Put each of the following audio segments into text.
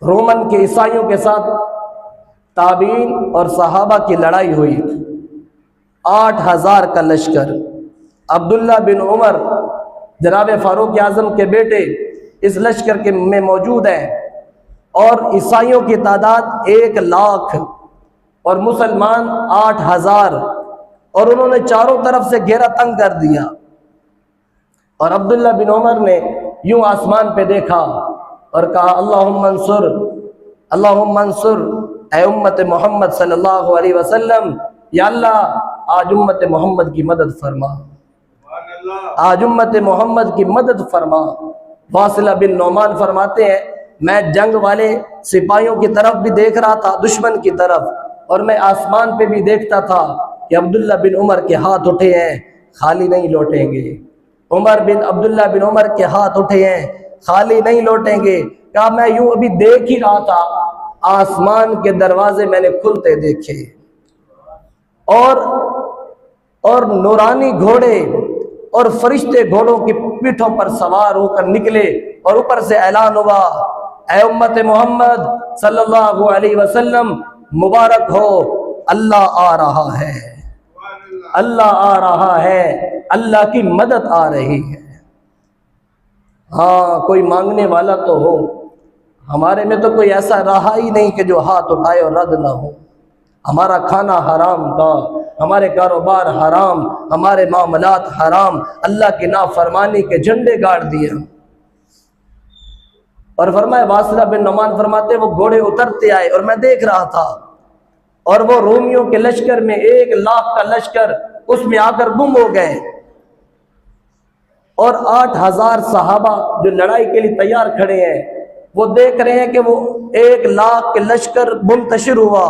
Roman کے عیسائیوں کے ساتھ تابعین اور صحابہ کی لڑائی ہوئی، 8,000 کا لشکر۔ عبداللہ بن عمر جناب فاروق اعظم کے بیٹے اس لشکر کے میں موجود ہیں، اور عیسائیوں کی تعداد 1,00,000 اور مسلمان 8,000، اور انہوں نے چاروں طرف سے گھیرا تنگ کر دیا۔ اور عبداللہ بن عمر نے یوں آسمان پہ دیکھا اور کہا اللہم انصر اے امت محمد صلی اللہ علیہ وسلم، یا اللہ آج امت محمد کی مدد فرما، آج امت محمد کی مدد فرما۔ واصلہ بن نعمان فرماتے ہیں میں جنگ والے سپاہیوں کی طرف بھی دیکھ رہا تھا، دشمن کی طرف، اور میں آسمان پہ بھی دیکھتا تھا کہ عبداللہ بن عمر کے ہاتھ اٹھے ہیں، خالی نہیں لوٹیں گے۔ عبداللہ بن عمر کے ہاتھ اٹھے ہیں، خالی نہیں لوٹیں گے۔ کہا میں یوں ابھی دیکھ ہی رہا تھا، آسمان کے دروازے میں نے کھلتے دیکھے، اور نورانی گھوڑے اور فرشتے گھوڑوں کی پیٹھوں پر سوار ہو کر نکلے، اور اوپر سے اعلان ہوا اے امت محمد صلی اللہ علیہ وسلم مبارک ہو، اللہ آ رہا ہے، اللہ آ رہا ہے، اللہ کی مدد آ رہی ہے۔ ہاں کوئی مانگنے والا تو ہو، ہمارے میں تو کوئی ایسا رہا ہی نہیں کہ جو ہاتھ اٹھائے اور رد نہ ہو۔ ہمارا کھانا حرام کا، ہمارے کاروبار حرام، ہمارے معاملات حرام، اللہ کی نافرمانی کے جھنڈے گاڑ دیے۔ اور فرمائے واصلہ بن نعمان فرماتے وہ گھوڑے اترتے آئے اور میں دیکھ رہا تھا، اور وہ رومیوں کے لشکر میں 1,00,000 کا لشکر اس میں آ کر گم ہو گئے، اور 8,000 صحابہ جو لڑائی کے لیے تیار کھڑے ہیں وہ دیکھ رہے ہیں کہ وہ 1,00,000 کے لشکر منتشر ہوا،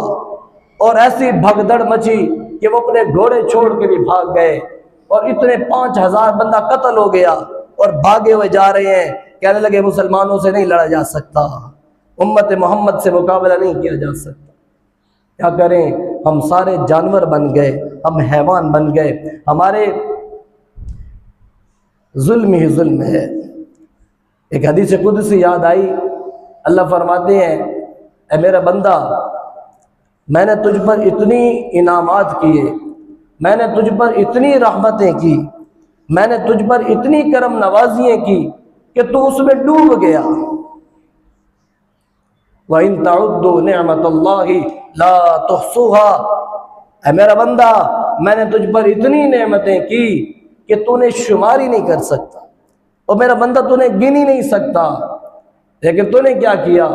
اور ایسی بھگدڑ مچی کہ وہ اپنے گھوڑے چھوڑ کے بھی بھاگ گئے، اور اتنے 5,000 بندہ قتل ہو گیا، اور بھاگے ہوئے جا رہے ہیں۔ کہنے لگے مسلمانوں سے نہیں لڑا جا سکتا، امت محمد سے مقابلہ نہیں کیا جا سکتا۔ کیا کریں، ہم سارے جانور بن گئے، ہم حیوان بن گئے، ہمارے ظلم ہی ظلم ہے۔ ایک حدیث قدسی یاد آئی، اللہ فرماتے ہیں اے میرا بندہ میں نے تجھ پر اتنی انعامات کیے، میں نے تجھ پر اتنی رحمتیں کی، میں نے تجھ پر اتنی کرم نوازیاں کی کہ تو اس میں ڈوب گیا۔ وَإِن تَعُدُّوا نِعْمَةَ اللَّهِ لَا تُحْصُوهَا، اے میرا بندہ میں نے تجھ پر اتنی نعمتیں کی کہ تو نے شمار ہی نہیں کر سکتا، اور میرا بندہ تو نے گن ہی نہیں سکتا، لیکن تو نے کیا کیا؟